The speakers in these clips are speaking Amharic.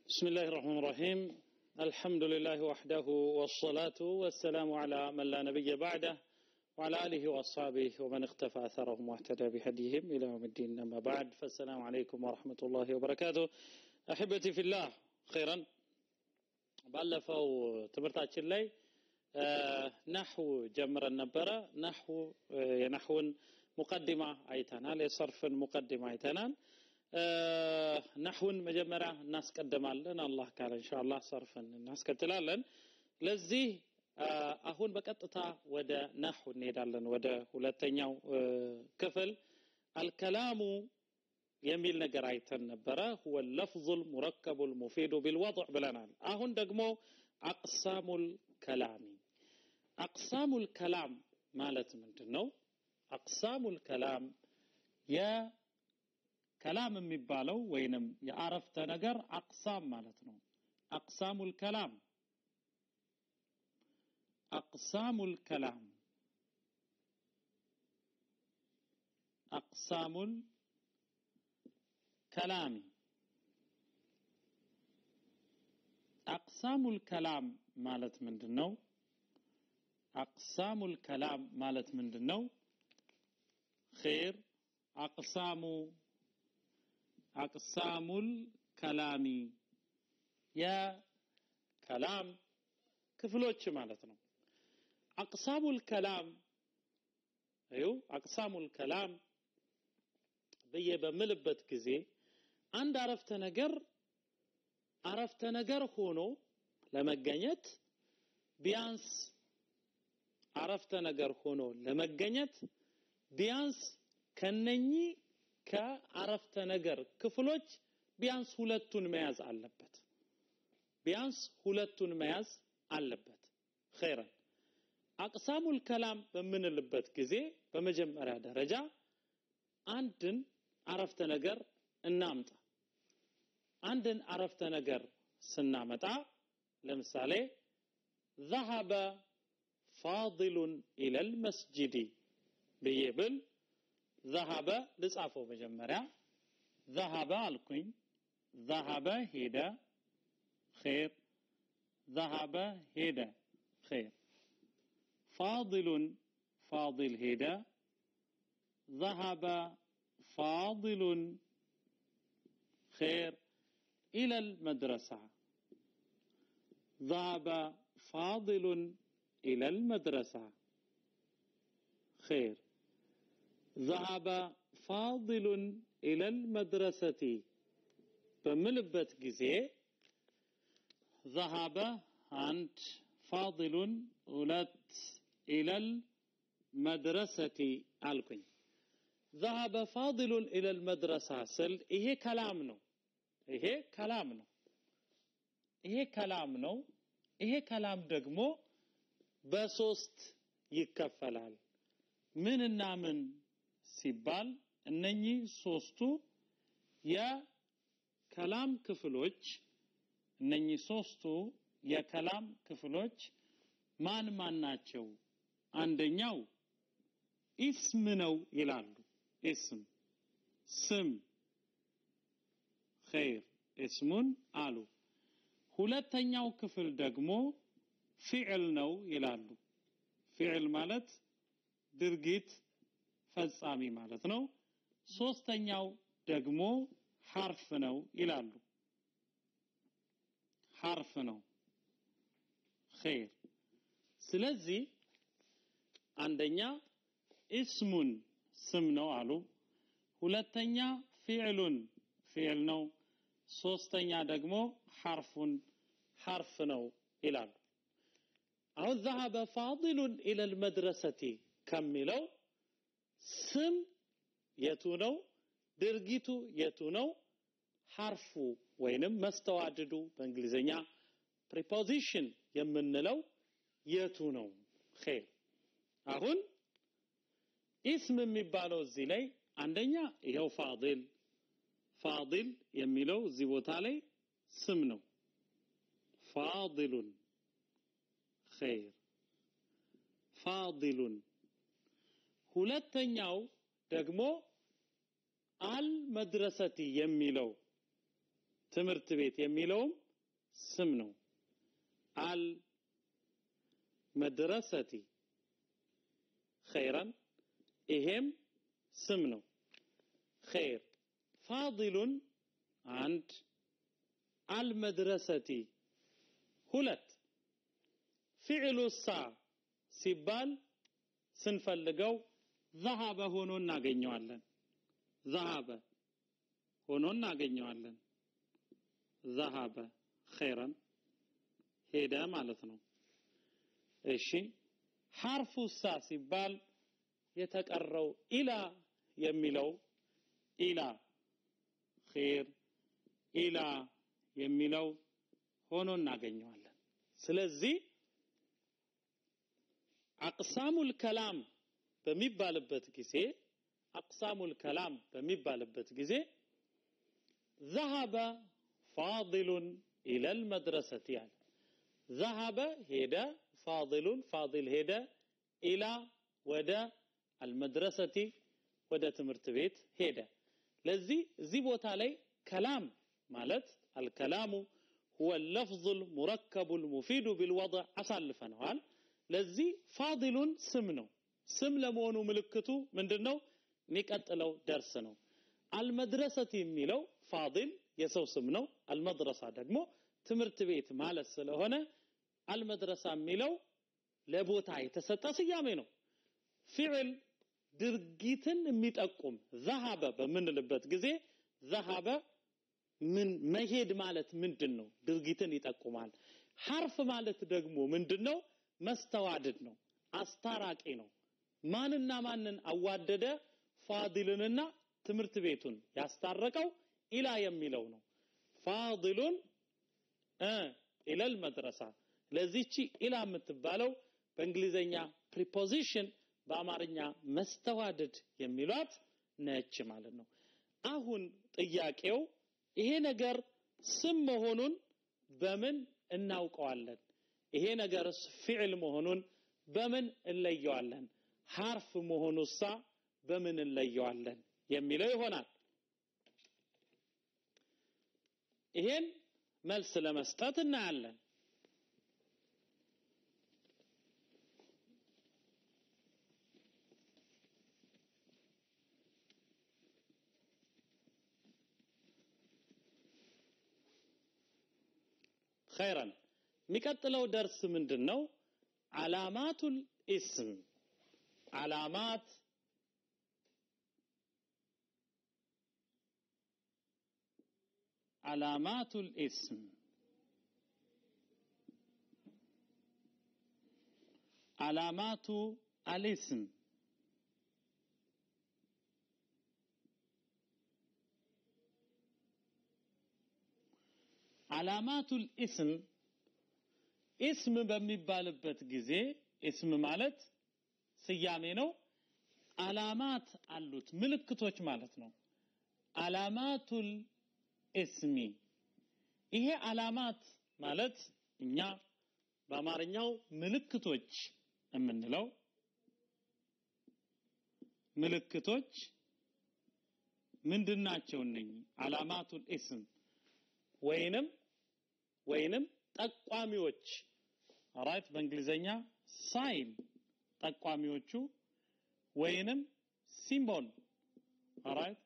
بسم الله الرحمن الرحيم الحمد لله وحده والصلاة والسلام على من لا نبي بعده وعلى آله وأصحابه ومن اختفى أثرهم واهتدى بهديهم إلى يوم الدين أما بعد فالسلام عليكم ورحمة الله وبركاته أحبتي في الله خيرا بألفوا تمرتاتش اللي نحو جمر النبرة نحو مقدمة عيتنا لصرف مقدمة عيتنا نحو مجمرة الناس قدمالن الله قال إن شاء الله صرفا الناس كتلالن لذي አሁን በቀጥታ ወደ نحو እንሄዳለን ወደ ሁለተኛው ክፍል الكلام የሚል ነገር አይተን ነበር هو اللفظ المركب المفيد بالوضع ብለናል አሁን ደግሞ اقسام الكلام ማለት ምንድነው اقسام الكلام كلام የሚባለው ወይንም የአረፍተ ነገር اقسام ማለት ነው اقسام الكلام اقسام الكلام اقسام الكلام اقسام الكلام ማለት ምንድነው اقسام الكلام ማለት ምንድነው خير اقسام الكلام يا كلام ክፍሎች ማለት ነው اقسام الكلام اقسام الكلام በየበምልበት ጊዜ አንድ አረፍተ ነገር ሆኖ ለመገኘት ቢያንስ አረፍተ ነገር ሆኖ ለመገኘት ቢያንስ ከነኚህ ከአረፍተ ነገር ክፍሎች ቢያንስ ሁለቱን መያዝ አለበት خيرا اقسام الكلام በምንልበት ጊዜ በመጀመሪያ ደረጃ አንድን አረፍተ ነገር እናምጣ አንድን አረፍተ ነገር ስናመጣ ለምሳሌ ذهب فاضل الى المسجد بيبل ذهب لصافو መጀመሪያ ذهب አልኩኝ ذهب ሄደ خير ذهب ሄደ خير فاضل هيدا ذهب فاضل خير إلى المدرسة ذهب فاضل إلى المدرسة خير ذهب فاضل إلى المدرسة بملبت جزء ذهب عند فاضل ولت إلى المدرسة ألقين ذهب فاضل إلى المدرسة سل إيه كلام دقمو بسوست يكفلال من النامن سيبال أنني سوستو يا كلام كفلوج أنني سوستو يا كلام كفلوج ማን ናቸው አንደኛው اسم ነው ይላሉ ስም خير اسمን አሉ ሁለተኛው ክፍል ደግሞ فعل ነው ይላሉ فعل ማለት ድርጊት ፈጻሚ ማለት ነው ሶስተኛው ደግሞ حرف ነው ይላሉ حرف ነው خير ስለዚህ አንደኛ اسمን ስም ነው አሉ ሁለተኛ فعل ነው ሶስተኛ ደግሞ حرف ነው ይላሉ አሁን ذهب فاضل الى المدرسة ከሚለው ስም የቱ ነው ድርጊቱ የቱ ነው حرፉ ወይንም መስተዋድዱ በእንግሊዘኛ preposition የምንለው የቱ ነው خير አሁን اسم የሚባለው እዚህ ላይ አንደኛ ይሄው ፋዲል የሚለው እዚህ ቦታ ላይ ስም ነው ፋዲሉን خير ፋዲሉን ሁለተኛው ደግሞ አልመድረሰቲ የሚለው ትምርት ቤት የሚለውም ስም ነው አል መድረሰቲ خيرا ይሄም ስም ነው خير فاضل عند المدرسة ሁለት فعل الساعة ሲባል ስንፈልገው ذهب ሆኖ እናገኘዋለን ذهب ሆኖ እናገኘዋለን ذهب خيرا ሄደ ማለት ነው እሺ حرف الساعة ሲባል የተቀረው ኢላ የሚለው ኢላ خير ኢላ የሚለው ሆኖ እናገኘዋለን ስለዚህ አቅሳሙል ከላም በሚባልበት ጊዜ አቅሳሙል ከላም በሚባልበት ጊዜ ذهب فاضل الى المدرسه يعني ذهب ሄደ فاضل فاضل ሄደ الى ወደ المدرسه ወደ ትምህርት ቤት ሄደ ለዚህ እዚህ ቦታ ላይ ከላም ማለት الكلام هو اللفظ المركب المفيد بالوضع አሳልፈናል ለዚህ ፋዲሉን ስም ነው ስም ለመሆኑ ምልክቱ ምንድነው የሚቀጥለው ደርስ ነው አልመድረሰቲ የሚለው ፋዲል የሰው ስም ነው አልመድረሳ ደግሞ ትምህርት ቤት ማለት ስለሆነ አልመድረሳ የሚለው ለቦታ የተሰጠ ስያሜ ነው ፊዕል ድርጊትን የሚጠቁም ذهب በምንልበት ጊዜ ذهب ምን መሄድ ማለት ምንድነው ድርጊትን ይጠቁማል ሐርፍ ማለት ደግሞ ምንድነው መስተዋድድ ነው አስታራቂ ነው ማንና ማንን አዋደደ ፋዲልንና ትምርት ቤቱን ያስታረቀው ኢላ የሚለው ነው ፋዲሉን ኢላ المدرسة ለዚህቺ ኢላ የምትባለው በእንግሊዘኛ preposition በአማርኛ መስተዋድድ የሚሏት ነች ማለት ነው አሁን ጥያቄው ይሄ ነገር ስም መሆኑን በምን እናውቀዋለን ይሄ ነገርስ ፊዕል መሆኑን በምን እንለየዋለን ሐርፍ መሆኑሳ በምን እንለየዋለን የሚለው ይሆናል ይሄን መልስ ለመስጠት እናያለን خيرا የሚቀጥለው ደርስ ምንድነው علامات الاسم علامات الاسم علامات الاسم علامات الاسم اسم በሚባልበት ጊዜ اسم ማለት ስያሜ ነው አላማት አሉት ምልክቶች ማለት ነው አላማቱል እስሚ ይሄ አላማት ማለት እኛ በአማርኛው ምልክቶች የምንለው ምልክቶች ምንድናቸው እነኚህ አላማቱል እስም ወይንም ጠቋሚዎች አራት በእንግሊዘኛ ሳይን ጠቋሚዎቹ ወይንም ሲምቦል አራት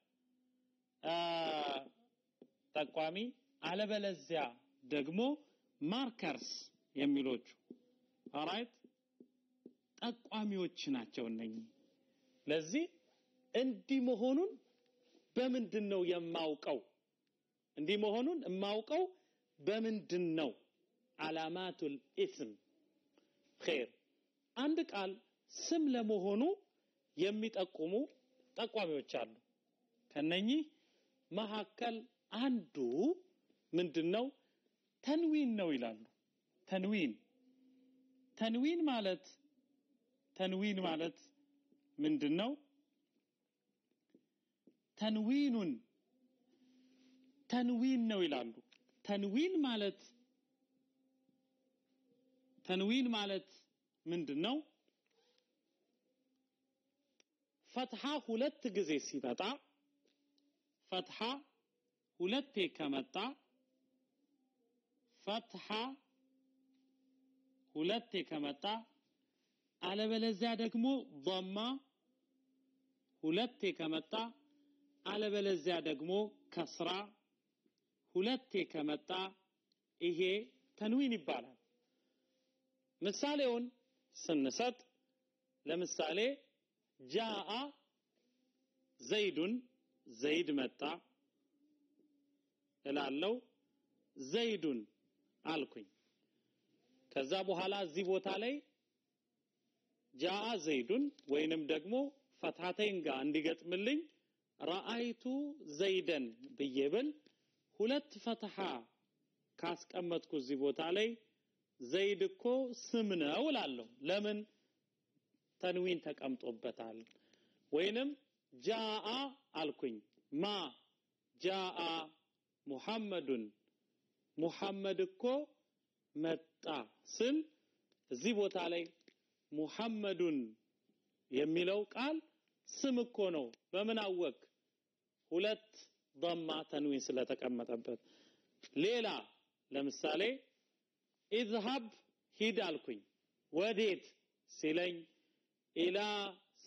ጠቋሚ አለበለዚያ ደግሞ ማርከርስ የሚሎቹ አራት ጠቋሚዎች ናቸው እነኚህ ለዚህ እንዲህ መሆኑን በምንድነው የማውቀው እንዲህ መሆኑን የማውቀው በምንድነው አላማቱል እስም خير አንድ ቃል ስም ለመሆኑ የሚጠቁሙ ጠቋሚዎች አሉ ከነኚህ መሐከል አንዱ ምንድነው ተንዊን ነው ይላሉ ተንዊን ማለት ምንድነው ተንዊን ነው ይላሉ ተንዊን ማለት ምንድነው ፈትሃ ሁለት ጊዜ ሲመጣ ፈትሃ ሁለቴ ከመጣ ፈትሐ ሁለቴ ከመጣ አለበለዚያ ደግሞ ضማ ሁለቴ ከመጣ አለበለዚያ ደግሞ ከስራ ሁለቴ ከመጣ ይሄ ተንዊን ይባላል ምሳሌውን ስንሰጥ ለምሳሌ ጃአ ዘይዱን ዘይድ መጣ እላለው ዘይዱን አልኩኝ ከዛ በኋላ እዚህ ቦታ ላይ ጃአ ዘይዱን ወይንም ደግሞ ፈትሐተይን ጋር እንዲገጥምልኝ ረአይቱ ዘይደን በየብል ሁለት ፈትሐ ካስቀመጥኩ እዚህ ቦታ ላይ ዘይድ እኮ ስም ነው እላለሁ ለምን ተንዊን ተቀምጦበታል ወይንም ጃአ አልኩኝ ማ ጃአ ሙሐመዱን ሙሐመድ እኮ መጣ ስል እዚህ ቦታ ላይ ሙሐመዱን የሚለው ቃል ስም እኮ ነው በምን አወቅ ሁለት ضማ ተንዊን ስለተቀመጠበት ሌላ ለምሳሌ اذهب ሂድ አልኩኝ ወዴት ሲለኝ ኢላ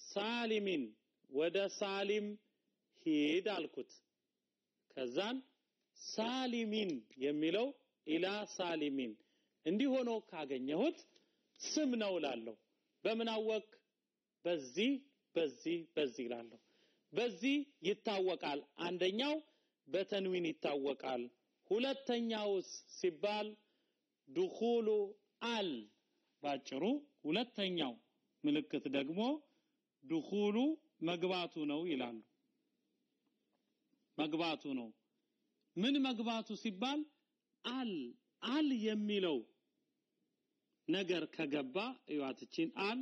ሳሊሚን ወደ ሳሊም ሂድ አልኩት ከዛን ሳሊሚን የሚለው ኢላ ሳሊሚን እንዲሆኖ ካገኘሁት ስም ነው ላለው በምን አወቅ በዚህ ላለው በዚህ ይታወቃል አንደኛው በተንዊን ይታወቃል ሁለተኛውስ ሲባል دخول አል ባጭሩ ሁለተኛው ምልክት ደግሞ دخول መግባቱ ነው ይላሉ መግባቱ ነው ምን መግባቱ ሲባል አል የሚለው ነገር ከገባ ይዋትችን አል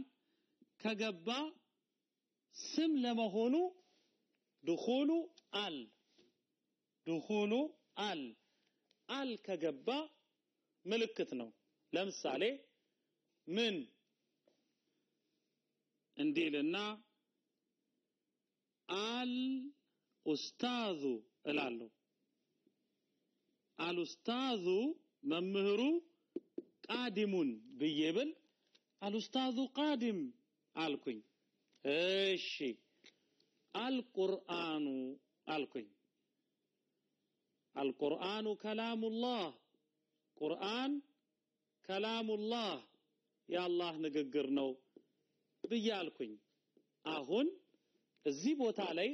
ከገባ ስም ለመሆኑ دخول አል ከገባ ምልክት ነው ለምሳሌ ምን እንዲልና አል ኡስታዙ እላለሁ አል ኡስታዙ መምህሩ ቃዲሙን በየብል አል ኡስታዙ ቃዲም አልኩኝ እሺ አልቁርአኑ አልኩኝ አልቁርአኑ ከላሙላህ ቁርአን ከላሙላህ ያላህ ንግግር ነው ብያልኩኝ አሁን እዚህ ቦታ ላይ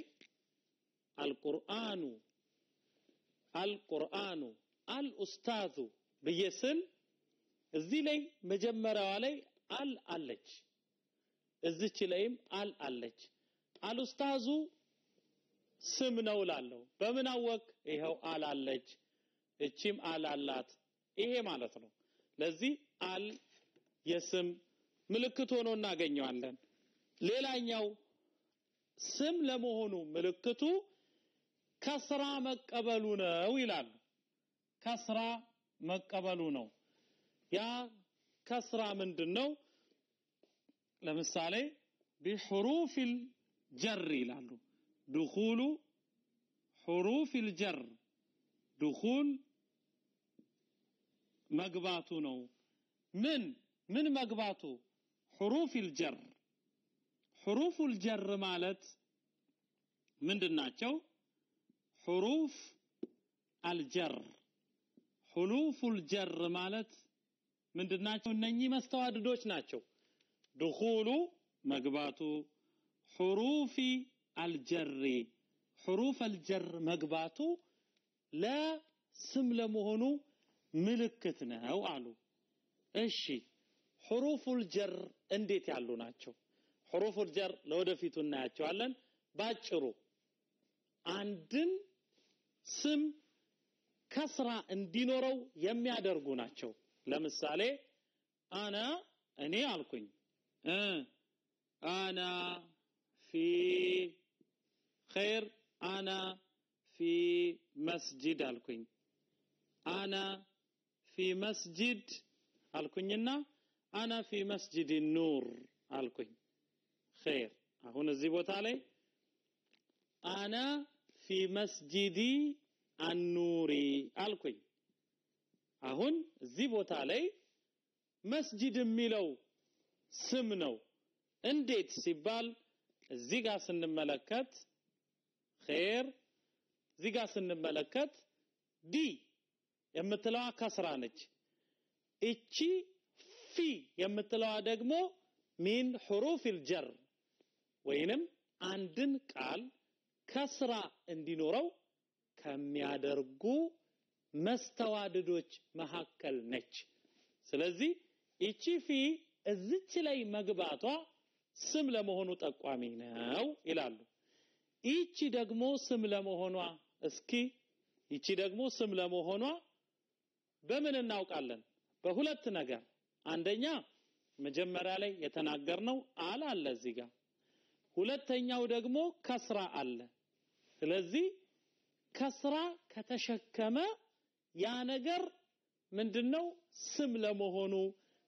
አልቁርአኑ አልኡስታዙ በየስል እዚህ ላይ መጀመሪያዋ ላይ አለች እዚች ላይም አለች አልኡስታዙ ስም ነው ላለው በምን አወቅ ይሄው አላለች እቺም አላላት ይሄ ማለት ነው ለዚህ የስም ምልክት ሆኖ እናገኘዋለን ሌላኛው ስም ለመሆኑ ምልክቱ ከስራ መቀበሉ ነው ይላል ከስራ መቀበሉ ነው ያ ከስራ ምንድነው ለምሳሌ بحروف الجر ይላሉ دخول حروف الجر دخول መግባቱ ነው ምን መግባቱ حروف الجر ማለት ምንድናቸው حروف الجر ማለት ምንድናቸው እነኚህ መስተዋድዶች ናቸው دخول መግባቱ حروف الجر መግባቱ ለስም ለመሆኑ ምልክት ነው አሉ እሺ حروف الجر እንዴት ያሉ ናቸው حروف الجر ለወደፊቱ እናያቸዋለን ባጭሩ አንድን ስም ከስራ እንዲኖረው የሚያደርጉ ናቸው ለምሳሌ እኔ አልኩኝ انا في خير انا في مسجد አልኩኝ انا في مسجد አልኩኝና انا في مسجد النور አልኩኝ خير አሁን እዚህ ቦታ ላይ انا في مسجد النور አልኩኝ አሁን እዚህ ቦታ ላይ መስጂድ የሚለው ስም ነው እንዴት ሲባል እዚህ ጋር ስንመለከት ኸይር እዚህ ጋር ስንመለከት ዲ የምትለዋ ከስራ ነች እቺ ፊ የምትለዋ ደግሞ ሚን ሁሩፍ الجر ወይንም አንድን ቃል ከስራ እንዲኖረው ከሚያደርጉ መስተዋድዶች መሐከል ነች ስለዚህ እቺ ፊ እዚች ላይ መግባቷ ስም ለመሆኑ ጠቋሚ ነው ይላሉ እቺ ደግሞ ስም ለመሆኗ እስኪ እቺ ደግሞ ስም ለመሆኗ በምን እናውቃለን በሁለት ነገር አንደኛ መጀመሪያ ላይ የተናገርነው አለ እዚህ ጋር ሁለተኛው ደግሞ ከስራ አለ ስለዚህ ከስራ ከተሸከመ ያ ነገር ምንድነው ስም ለመሆኑ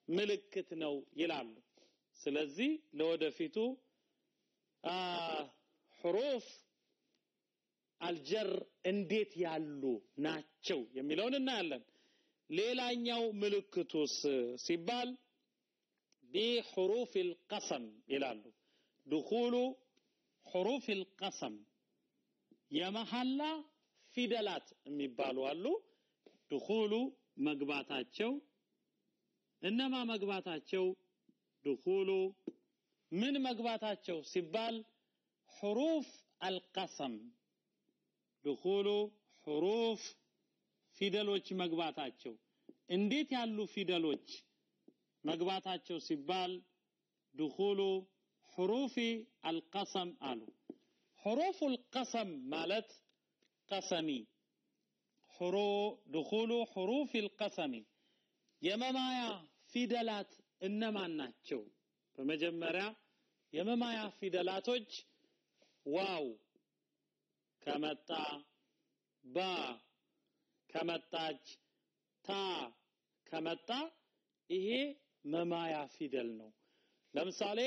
ምልክት ነው ይላሉ ስለዚህ ለወደፊቱ حروف الجر እንዴት ያሉ ናቸው የሚለውን እናያለን ሌላኛው ምልክቱስ ሲባል بحروف القسم ይላሉ دخول حروف القسم የመሐላ ፊደላት የሚባሉ አሉ دخول መግባታቸው እነማ መግባታቸው دخول ምን መግባታቸው ሲባል حروف القسم دخول حروف ፊደሎች መግባታቸው እንዴት ያሉ ፊደሎች መግባታቸው ሲባል دخول حروف القسم አሉ حروف القسم ማለት قسمي دخول حروف القسم የመማያ ፊደላት እነማን ናቸው በመጀመሪያ የመማያ ፊደላቶች ዋው ከመጣ ባ ከመጣች ታ ከመጣ ይሄ መማያ ፊደል ነው ለምሳሌ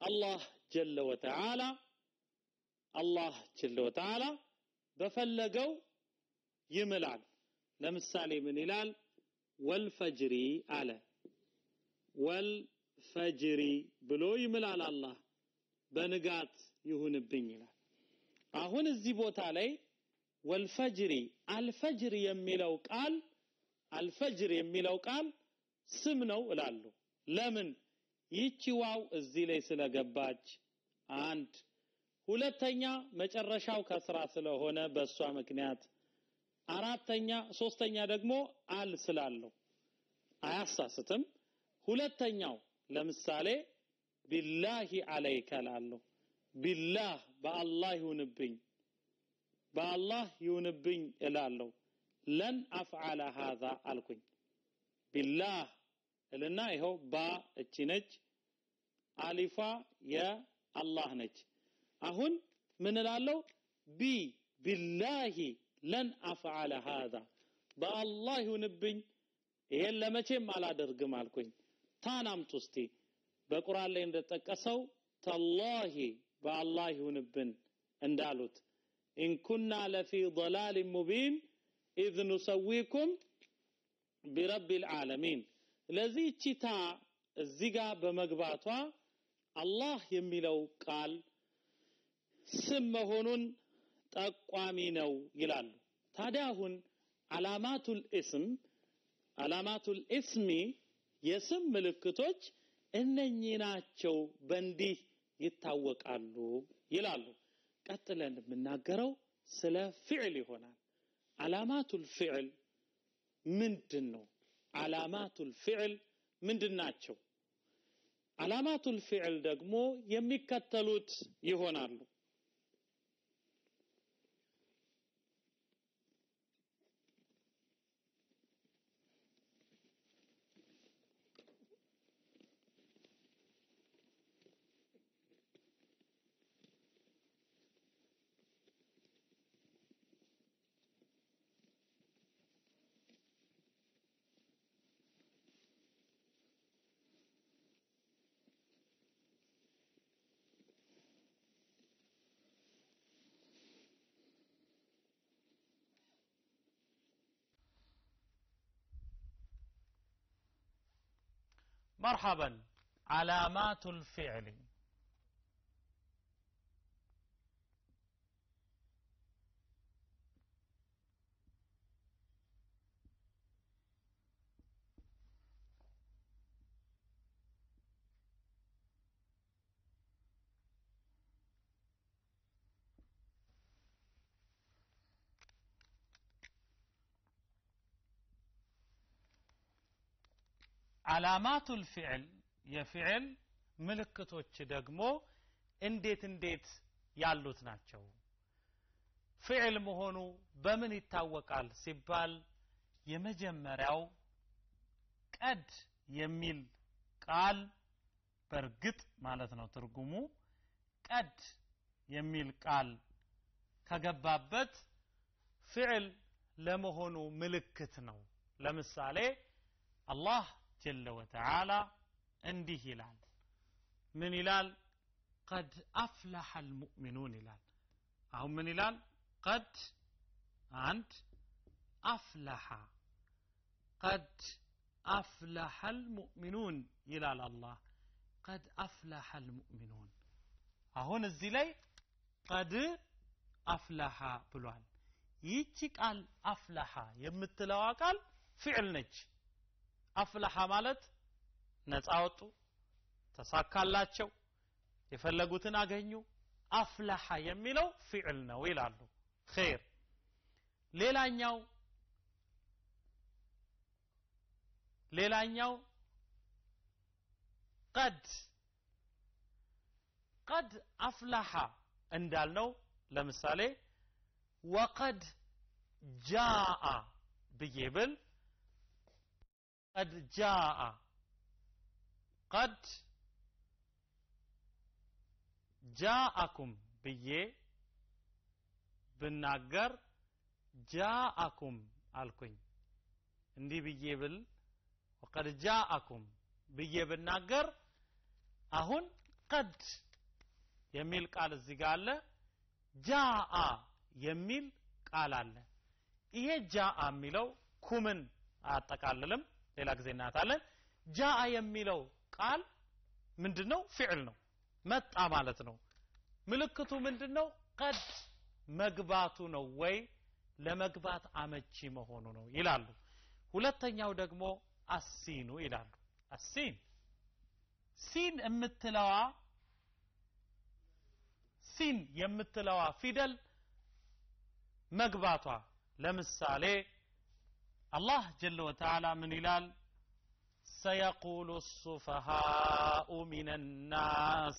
አላህ ጀለ ወተዓላ በፈለገው ይምላል ለምሳሌ ምን ይላል ወልፈጅሪ አለ ወልፈጅሪ ብሎ ይምላል አላህ በንጋት ይሁንብኝ ይላል አሁን እዚህ ቦታ ላይ ወልፈጅሪ አልፈጅር የሚለው ቃል ስም ነው እላለሁ ለምን ይቺ ዋው እዚህ ላይ ስለገባች አንድ ሁለተኛ መጨረሻው ከስራ ስለሆነ በሷ ምክንያት አራተኛ ሶስተኛ ደግሞ አል ስላለው አያሳስትም ሁለተኛው ለምሳሌ ቢላሂ አለይከ ላለው ቢላህ በአላህ ይሁንብኝ እላለሁ ለን አፍዓለ هذا አልኩኝ ቢላህ እልና ይሄው ባ እቺ ነች አሊፋ የአላህ ነች አሁን ምን እላለሁ ቢላሂ ለን አፍዓለ هذا በአላህ ይሁንብኝ ይሄን ለመቼም አላደርግም አልኩኝ ታናምጡ እስቲ በቁርአን ላይ እንደተጠቀሰው ተላሂ በአላህ ይሁንብን እንዳሉት إن كنا لفي ضلال مبين إذ نسويكم برب العالمين ለዚህ ቺታ እዚጋ በመግባቷ አላህ የሚለው ቃል ስም መሆኑን ጠቋሚ ነው ይላሉ ታዲያ አሁን አላማቱል እስሚ የስም ምልክቶች እነኚህ ናቸው በእንዲህ ይታወቃሉ ይላሉ ቀጥለን የምናገረው ስለ ፊዕል ይሆናል አላማቱል ፊዕል ምንድነው አላማቱል ፊዕል ምንድናቸው አላማቱል ፊዕል ደግሞ የሚከተሉት ይሆናሉ مرحبا علامات الفعل علامات الفعل የፊዕል ምልክቶች ደግሞ እንዴት ያሉት ናቸው ፊዕል መሆኑ በምን ይታወቃል ሲባል የመጀመሪያው ቀድ የሚል ቃል በርግጥ ማለት ነው ትርጉሙ ቀድ የሚል ቃል ከገባበት ፊዕል ለመሆኑ ምልክት ነው ለምሳሌ አላህ جل وتعالى እንዲህ ይላል ምን ይላል قد أفلح المؤمنون ይላል አሁን ምን ይላል قد አንድ أفلح قد أفلح المؤمنون ይላል አላህ قد أفلح المؤمنون አሁን እዚህ ላይ قد أفلح ብሏል ይህች ቃል أفلح የምትለው ቃል ፊዕል ነች أفلح ማለት ነፃ ወጡ ተሳካላቸው የፈለጉትን አገኙ أفلح የሚለው ፊዕል ነው ይላሉ خير ሌላኛው قد أفلح እንዳልነው ለምሳሌ وقد جاء بيبل قد جاء قد جاءكم بيه بناغر جاءكم አልኩኝ እንዲህ ብዬ ብል وقد جاءكم ብዬ ብናገር አሁን قد የሚል ቃል እዚህ ጋር አለ جاء የሚል ቃል አለ ይሄ جاء የሚለው ኩምን አጠቃልልም ሌላ ጊዜ እናታለን جاء የሚለው ቃል ምንድነው ፊዕል ነው መጣ ማለት ነው ምልክቱ ምንድነው قد መግባቱ ነው ወይ ለመግባት አመቺ መሆኑ ነው ይላሉ ሁለተኛው ደግሞ አሲኑ ይላሉ አሲን ሲን የምትለዋ ፊደል መግባቷ ለምሳሌ الله جل وتعالى من إلال سيقول السفهاء من الناس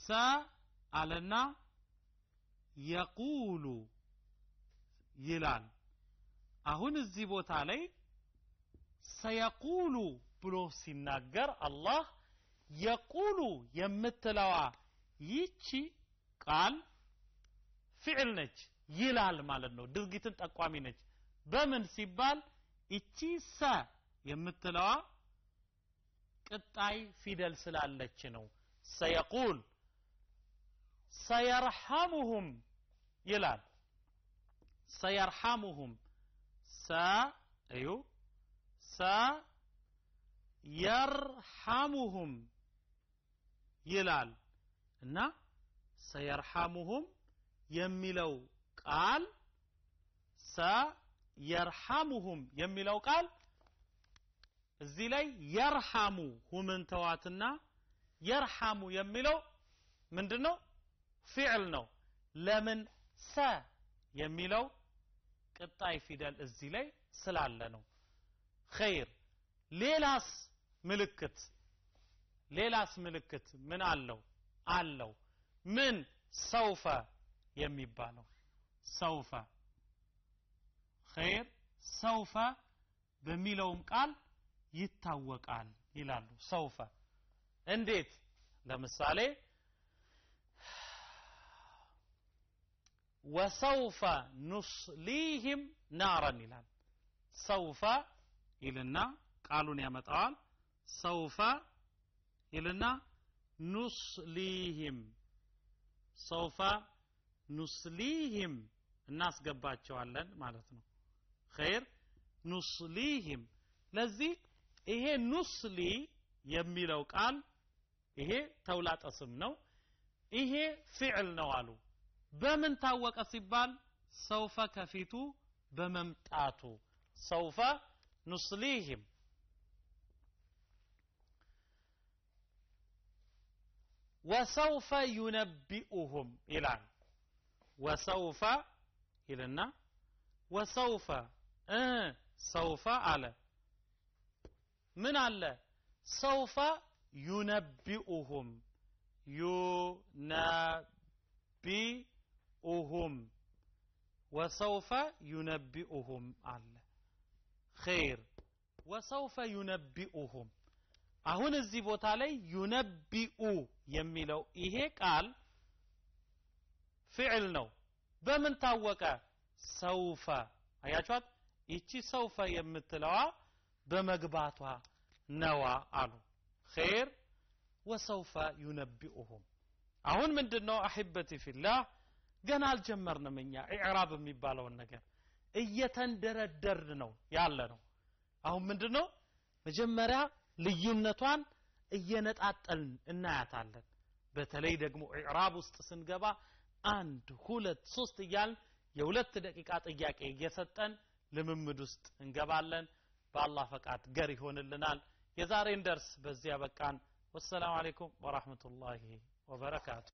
سألنا يقول يلال أهون الزبوت علي سيقول بلوس النجر الله يقول يمتلوا يتشي قال فعل نج يلال مالنو درجة أقوامي نج በምን ሲባል እቺ ሰ የምትለዋ ቅጣይ ፊደል ስላለች ነው ሰየቁል ሰየርሐሙሁም ይላል ሰየርሐሙሁም እዩ ሰየርሐሙሁም ይላል እና ሰየርሐሙሁም የሚለው ቃል يرحمهم የሚለው ቃል እዚህ ላይ يرحሙ ሁምን ተዋትና يرحሙ የሚለው ምንድነው ፊዕል ነው ለምን ሰ የሚለው ቅጣይ ፊደል እዚህ ላይ ስላለ ነው خير ሌላስ ምልክት ምን አለው ምን ሰውፈ የሚባለው ሰውፈ خير سوف በሚለውም ቃል ይታወቃል ይላሉ سوف እንዴት ለምሳሌ وسوف نصليهم نارا ይላል سوف ይልና ቃሉን ያመጣዋል سوف ይልና نصليهم سوف نصليهم እናስገባቸዋለን ማለት ነው خير نصليهم ለዚህ ይሄ ኑስሊ የሚለው ቃል ይሄ ተውላጠ ስም ነው ይሄ ፊዕል ነው አሉ በምን ታወቀ ሲባል ሰውፈ ከፊቱ በመምጣቱ ሰውፈ ኑስሊህም وسوف ينبئهم إلان وسوف إلنا وسوف سوف على من على سوف ينبئهم ينبئهم وسوف ينبئهم على خير وسوف ينبئهم አሁን እዚህ ቦታ ላይ ينبئ የሚለው ይሄ ቃል ፊዕል ነው በምን ታወቀ ሰውፈ አያችኋት እቺ ሰውፈ የምትለዋ በመግባቷ ነዋ አሉ خير وسوف ينبئهم አሁን ምንድነው احبتي في الله ገና አልጀመርንም እኛ ኢዕራብ የሚባለውን ነገር እየተንደረደርን ነው ያለ ነው አሁን ምንድነው መጀመሪያ ልዩነቷን እየነጣጠልን እናያታለን በተለይ ደግሞ ኢዕራብ ውስጥ ስንገባ 1 2 3 እያል የ2 ደቂቃ ጥያቄ እየሰጠን ልምምድ ውስጥ እንገባለን በአላህ ፈቃድ ገር ይሆንልናል የዛሬን ደርስ በዚያ በቃን ወሰላሙ አለይኩም ወራህመቱላሂ ወበረካቱ